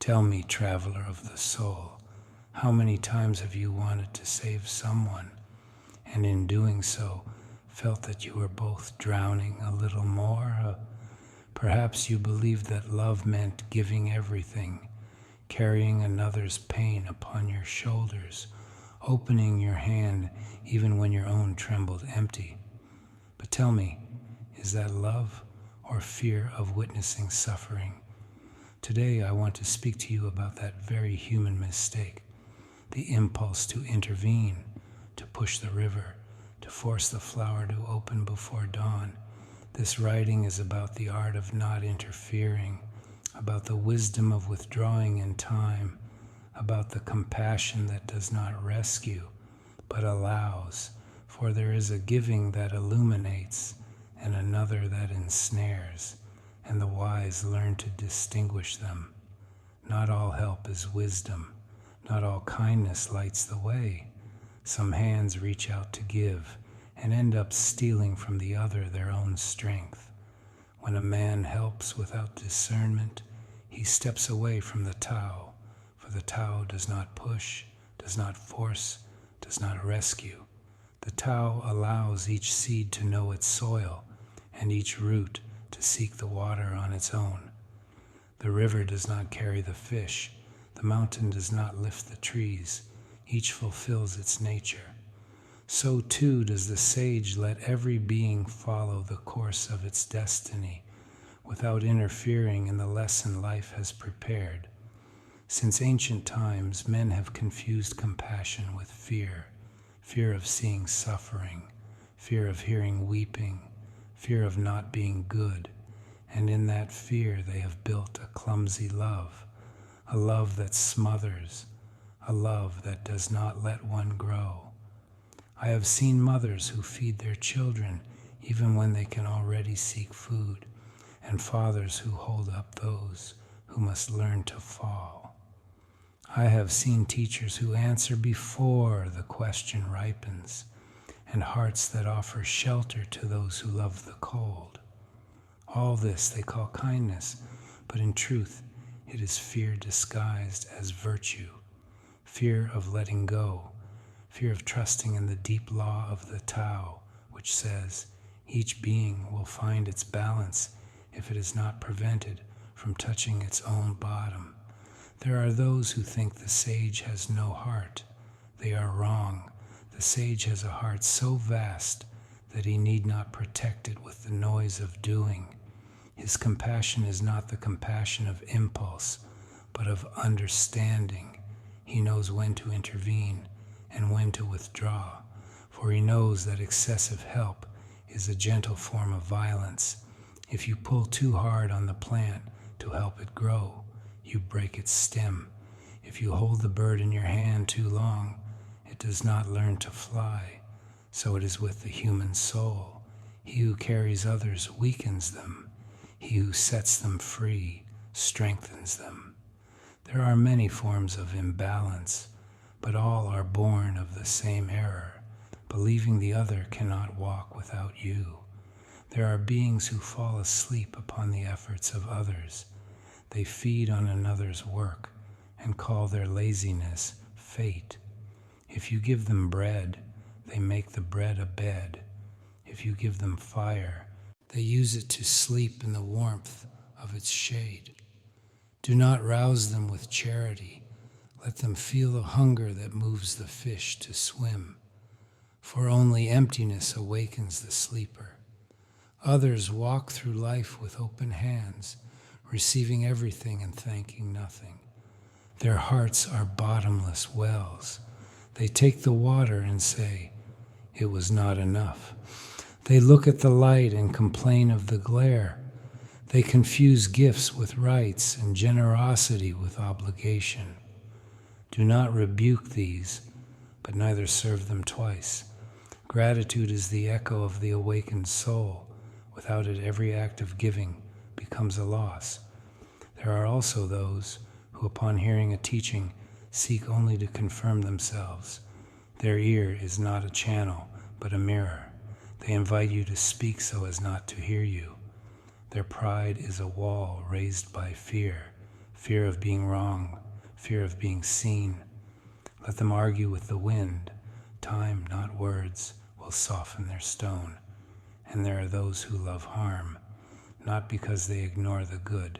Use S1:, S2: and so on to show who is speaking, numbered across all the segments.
S1: Tell me, traveler of the soul, how many times have you wanted to save someone, and in doing so felt that you were both drowning a little more? Perhaps you believed that love meant giving everything, carrying another's pain upon your shoulders, opening your hand even when your own trembled empty. But tell me, is that love or fear of witnessing suffering? Today I want to speak to you about that very human mistake, the impulse to intervene, to push the river, to force the flower to open before dawn. This writing is about the art of not interfering, about the wisdom of withdrawing in time, about the compassion that does not rescue, but allows, for there is a giving that illuminates and another that ensnares, and the wise learn to distinguish them. Not all help is wisdom, not all kindness lights the way. Some hands reach out to give and end up stealing from the other their own strength. When a man helps without discernment, he steps away from the Tao, for the Tao does not push, does not force, does not rescue. The Tao allows each seed to know its soil, and each root to seek the water on its own. The river does not carry the fish, the mountain does not lift the trees, each fulfills its nature. So too does the sage let every being follow the course of its destiny, without interfering in the lesson life has prepared. Since ancient times, men have confused compassion with fear, fear of seeing suffering, fear of hearing weeping, fear of not being good, and in that fear they have built a clumsy love, a love that smothers, a love that does not let one grow. I have seen mothers who feed their children even when they can already seek food, and fathers who hold up those who must learn to fall. I have seen teachers who answer before the question ripens, and hearts that offer shelter to those who love the cold. All this they call kindness, but in truth it is fear disguised as virtue, fear of letting go, fear of trusting in the deep law of the Tao, which says each being will find its balance if it is not prevented from touching its own bottom. There are those who think the sage has no heart. They are wrong. The sage has a heart so vast that he need not protect it with the noise of doing. His compassion is not the compassion of impulse, but of understanding. He knows when to intervene and when to withdraw, for he knows that excessive help is a gentle form of violence. If you pull too hard on the plant to help it grow, you break its stem. If you hold the bird in your hand too long, it does not learn to fly. So it is with the human soul. He who carries others weakens them. He who sets them free strengthens them. There are many forms of imbalance, but all are born of the same error, believing the other cannot walk without you. There are beings who fall asleep upon the efforts of others. They feed on another's work and call their laziness fate. If you give them bread, they make the bread a bed. If you give them fire, they use it to sleep in the warmth of its shade. Do not rouse them with charity. Let them feel the hunger that moves the fish to swim, for only emptiness awakens the sleeper. Others walk through life with open hands, receiving everything and thanking nothing. Their hearts are bottomless wells. They take the water and say, "It was not enough." They look at the light and complain of the glare. They confuse gifts with rights and generosity with obligation. Do not rebuke these, but neither serve them twice. Gratitude is the echo of the awakened soul. Without it, every act of giving becomes a loss. There are also those who, upon hearing a teaching, seek only to confirm themselves. Their ear is not a channel, but a mirror. They invite you to speak so as not to hear you. Their pride is a wall raised by fear, fear of being wrong, fear of being seen. Let them argue with the wind. Time, not words, will soften their stone. And there are those who love harm, not because they ignore the good,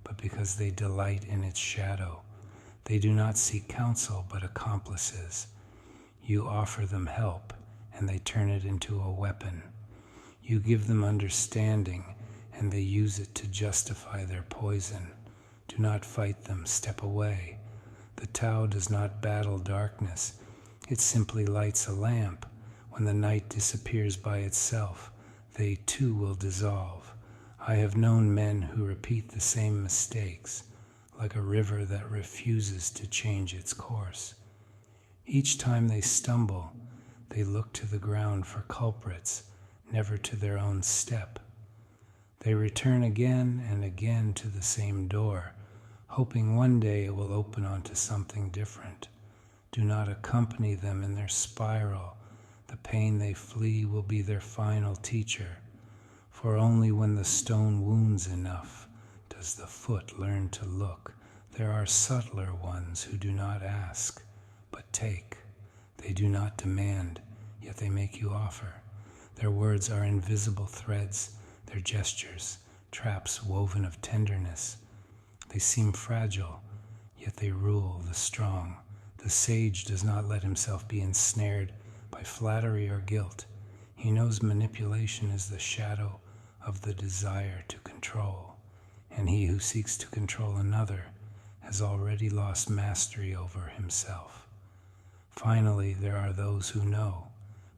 S1: but because they delight in its shadow. They do not seek counsel, but accomplices. You offer them help, and they turn it into a weapon. You give them understanding, and they use it to justify their poison. Do not fight them, step away. The Tao does not battle darkness. It simply lights a lamp. When the night disappears by itself, they too will dissolve. I have known men who repeat the same mistakes, like a river that refuses to change its course. Each time they stumble, they look to the ground for culprits, never to their own step. They return again and again to the same door, hoping one day it will open onto something different. Do not accompany them in their spiral. The pain they flee will be their final teacher. For only when the stone wounds enough does the foot learn to look. There are subtler ones who do not ask, but take. They do not demand, yet they make you offer. Their words are invisible threads, their gestures, traps woven of tenderness. They seem fragile, yet they rule the strong. The sage does not let himself be ensnared by flattery or guilt. He knows manipulation is the shadow of the desire to control, and he who seeks to control another has already lost mastery over himself. Finally, there are those who know,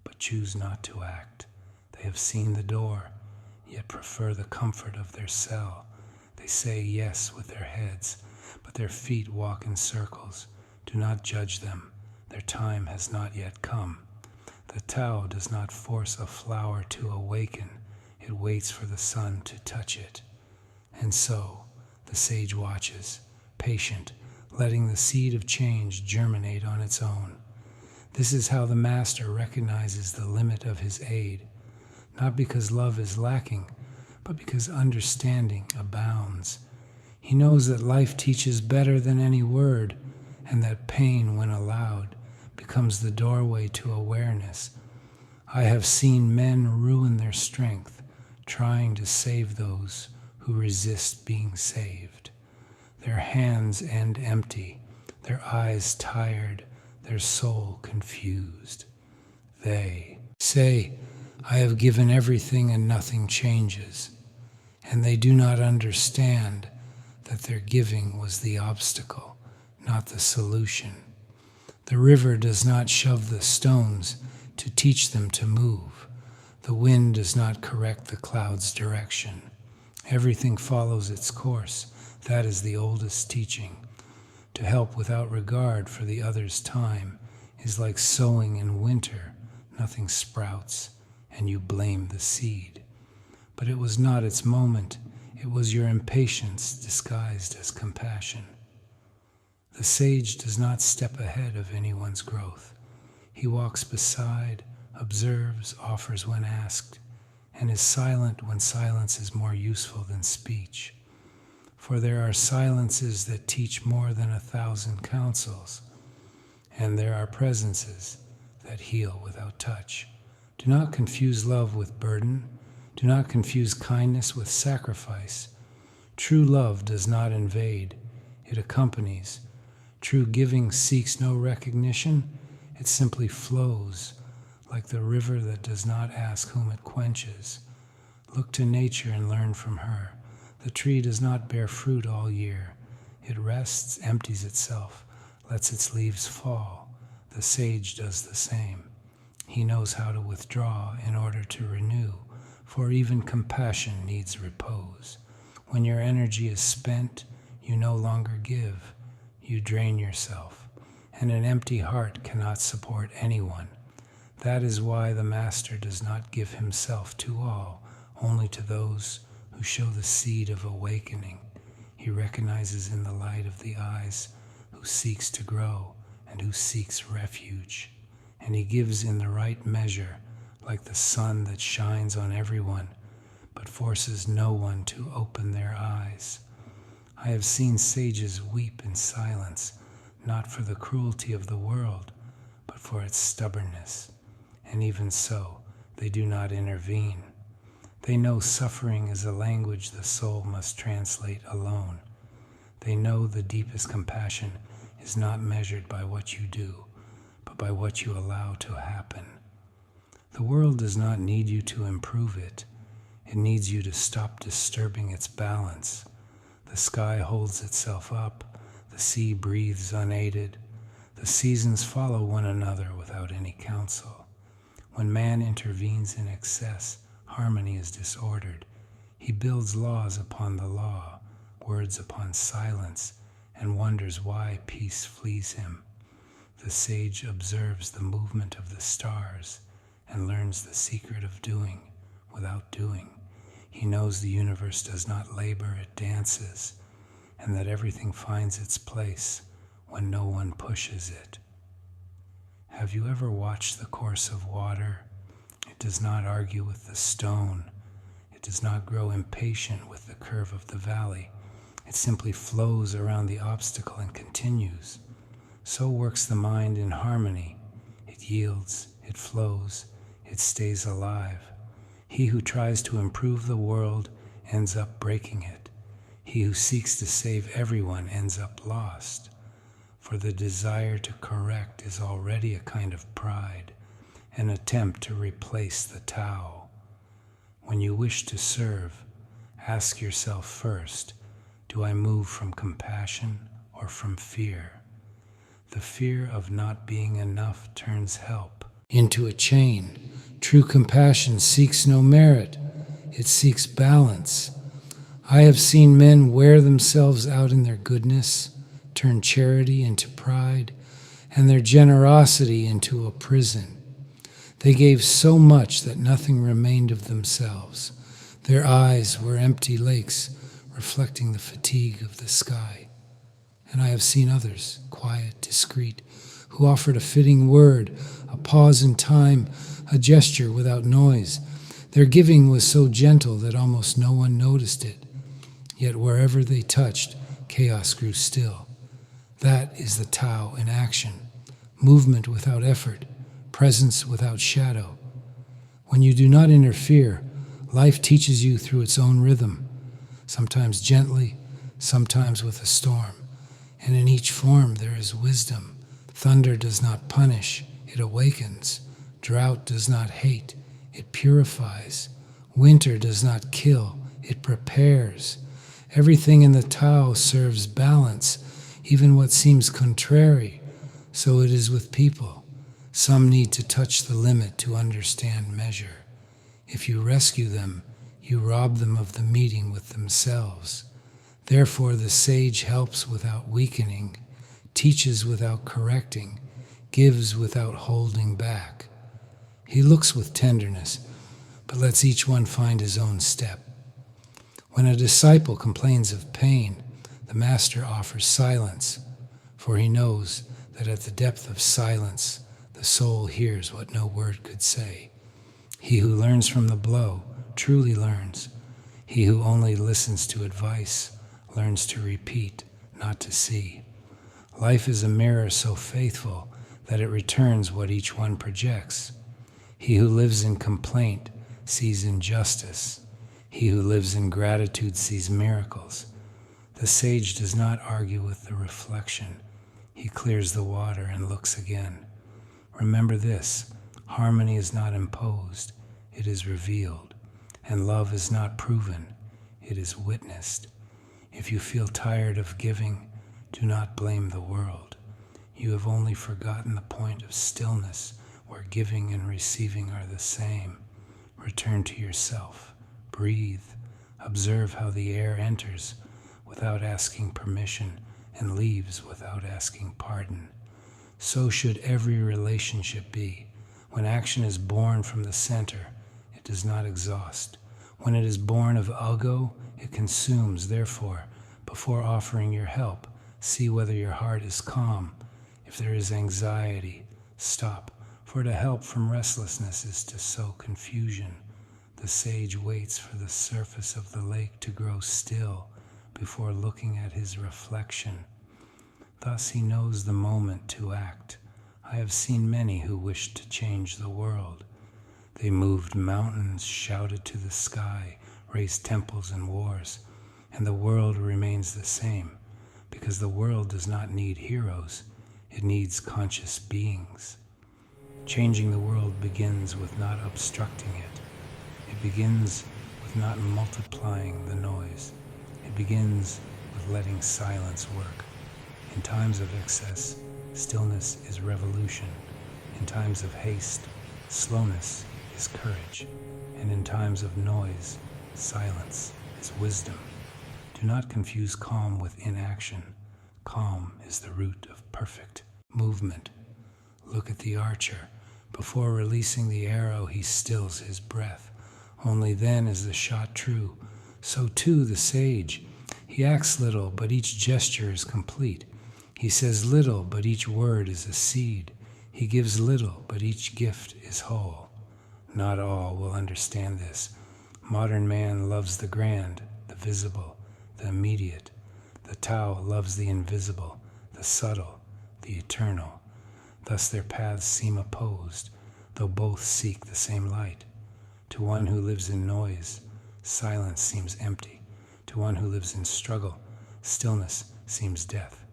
S1: but choose not to act. They have seen the door, yet prefer the comfort of their cell. They say yes with their heads, but their feet walk in circles. Do not judge them. Their time has not yet come. The Tao does not force a flower to awaken. It waits for the sun to touch it. And so, the sage watches, patient, letting the seed of change germinate on its own. This is how the master recognizes the limit of his aid, not because love is lacking, but because understanding abounds. He knows that life teaches better than any word, and that pain, when allowed, becomes the doorway to awareness. I have seen men ruin their strength, trying to save those who resist being saved. Their hands end empty, their eyes tired, their soul confused. They say, I have given everything and nothing changes, and they do not understand that their giving was the obstacle, not the solution. The river does not shove the stones to teach them to move. The wind does not correct the cloud's direction. Everything follows its course. That is the oldest teaching. To help without regard for the other's time is like sowing in winter. Nothing sprouts, and you blame the seed. But it was not its moment. It was your impatience disguised as compassion. The sage does not step ahead of anyone's growth. He walks beside, observes, offers when asked, and is silent when silence is more useful than speech. For there are silences that teach more than 1,000 counsels, and there are presences that heal without touch. Do not confuse love with burden. Do not confuse kindness with sacrifice. True love does not invade. It accompanies. True giving seeks no recognition. It simply flows, like the river that does not ask whom it quenches. Look to nature and learn from her. The tree does not bear fruit all year. It rests, empties itself, lets its leaves fall. The sage does the same. He knows how to withdraw in order to renew, for even compassion needs repose. When your energy is spent, you no longer give. You drain yourself, and an empty heart cannot support anyone. That is why the Master does not give himself to all, only to those who show the seed of awakening. He recognizes in the light of the eyes who seeks to grow and who seeks refuge. And he gives in the right measure, like the sun that shines on everyone, but forces no one to open their eyes. I have seen sages weep in silence, not for the cruelty of the world, but for its stubbornness. And even so, they do not intervene. They know suffering is a language the soul must translate alone. They know the deepest compassion is not measured by what you do, but by what you allow to happen. The world does not need you to improve it. It needs you to stop disturbing its balance. The sky holds itself up. The sea breathes unaided. The seasons follow one another without any counsel. When man intervenes in excess, harmony is disordered. He builds laws upon the law, words upon silence, and wonders why peace flees him. The sage observes the movement of the stars and learns the secret of doing without doing. He knows the universe does not labor, it dances, and that everything finds its place when no one pushes it. Have you ever watched the course of water? It does not argue with the stone. It does not grow impatient with the curve of the valley. It simply flows around the obstacle and continues. So works the mind in harmony. It yields, it flows, it stays alive. He who tries to improve the world ends up breaking it. He who seeks to save everyone ends up lost. For the desire to correct is already a kind of pride, an attempt to replace the Tao. When you wish to serve, ask yourself first, do I move from compassion or from fear? The fear of not being enough turns help into a chain. True compassion seeks no merit, it seeks balance. I have seen men wear themselves out in their goodness, turn charity into pride, and their generosity into a prison. They gave so much that nothing remained of themselves. Their eyes were empty lakes, reflecting the fatigue of the sky. And I have seen others, quiet, discreet, who offered a fitting word, a pause in time, a gesture without noise. Their giving was so gentle that almost no one noticed it. Yet wherever they touched, chaos grew still. That is the Tao in action, movement without effort, presence without shadow. When you do not interfere, life teaches you through its own rhythm, sometimes gently, sometimes with a storm. And in each form there is wisdom. Thunder does not punish, it awakens. Drought does not hate, it purifies. Winter does not kill, it prepares. Everything in the Tao serves balance, even what seems contrary. So it is with people. Some need to touch the limit to understand measure. If you rescue them, you rob them of the meeting with themselves. Therefore the sage helps without weakening, teaches without correcting, gives without holding back. He looks with tenderness, but lets each one find his own step. When a disciple complains of pain, the master offers silence, for he knows that at the depth of silence, the soul hears what no word could say. He who learns from the blow truly learns. He who only listens to advice learns to repeat, not to see. Life is a mirror so faithful that it returns what each one projects. He who lives in complaint sees injustice. He who lives in gratitude sees miracles. The sage does not argue with the reflection. He clears the water and looks again. Remember this, harmony is not imposed, it is revealed. And love is not proven, it is witnessed. If you feel tired of giving, do not blame the world. You have only forgotten the point of stillness, where giving and receiving are the same. Return to yourself, breathe, observe how the air enters without asking permission and leaves without asking pardon. So should every relationship be. When action is born from the center, it does not exhaust. When it is born of ego, it consumes. Therefore, before offering your help, see whether your heart is calm. If there is anxiety, stop. For to help from restlessness is to sow confusion. The sage waits for the surface of the lake to grow still before looking at his reflection. Thus he knows the moment to act. I have seen many who wished to change the world. They moved mountains, shouted to the sky, raised temples and wars, and the world remains the same, because the world does not need heroes, it needs conscious beings. Changing the world begins with not obstructing it. It begins with not multiplying the noise. It begins with letting silence work. In times of excess, stillness is revolution. In times of haste, slowness is courage. And in times of noise, silence is wisdom. Do not confuse calm with inaction. Calm is the root of perfect movement. Look at the archer. Before releasing the arrow, he stills his breath. Only then is the shot true. So too the sage. He acts little, but each gesture is complete. He says little, but each word is a seed. He gives little, but each gift is whole. Not all will understand this. Modern man loves the grand, the visible, the immediate. The Tao loves the invisible, the subtle, the eternal. Thus their paths seem opposed, though both seek the same light. To one who lives in noise, silence seems empty. To one who lives in struggle, stillness seems death.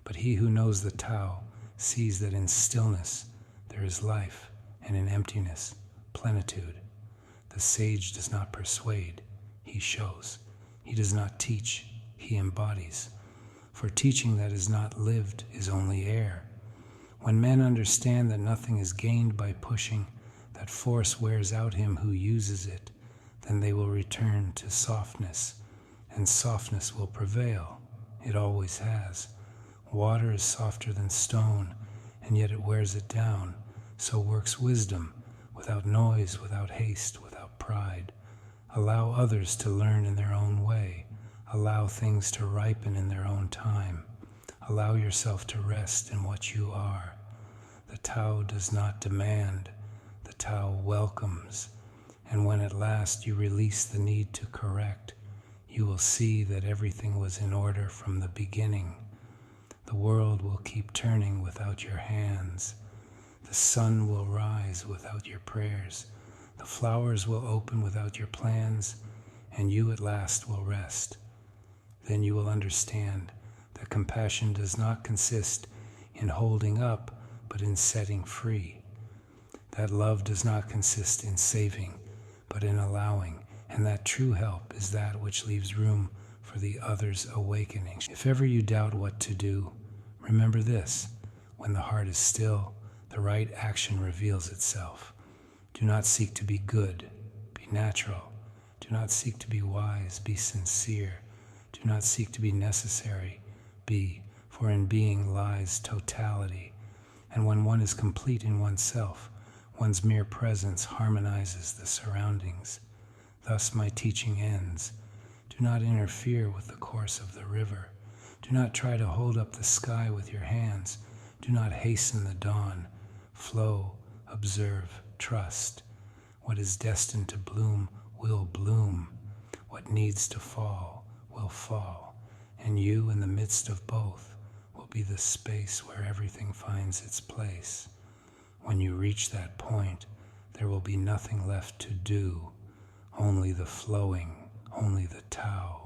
S1: But he who knows the Tao sees that in stillness there is life, and in emptiness, plenitude. The sage does not persuade, he shows. He does not teach, he embodies. For teaching that is not lived is only air. When men understand that nothing is gained by pushing, that force wears out him who uses it, then they will return to softness, and softness will prevail. It always has. Water is softer than stone, and yet it wears it down. So works wisdom, without noise, without haste, without pride. Allow others to learn in their own way. Allow things to ripen in their own time. Allow yourself to rest in what you are. The Tao does not demand. The Tao welcomes. And when at last you release the need to correct, you will see that everything was in order from the beginning. The world will keep turning without your hands. The sun will rise without your prayers. The flowers will open without your plans, and you at last will rest. Then you will understand that compassion does not consist in holding up, but in setting free. That love does not consist in saving, but in allowing, and that true help is that which leaves room for the other's awakening. If ever you doubt what to do, remember this: when the heart is still, the right action reveals itself. Do not seek to be good, be natural. Do not seek to be wise, be sincere. Do not seek to be necessary, be, for in being lies totality. And when one is complete in oneself, one's mere presence harmonizes the surroundings. Thus my teaching ends. Do not interfere with the course of the river. Do not try to hold up the sky with your hands. Do not hasten the dawn. Flow, observe, trust. What is destined to bloom will bloom. What needs to fall will fall. And you, in the midst of both, will be the space where everything finds its place. When you reach that point, there will be nothing left to do, only the flowing, only the Tao.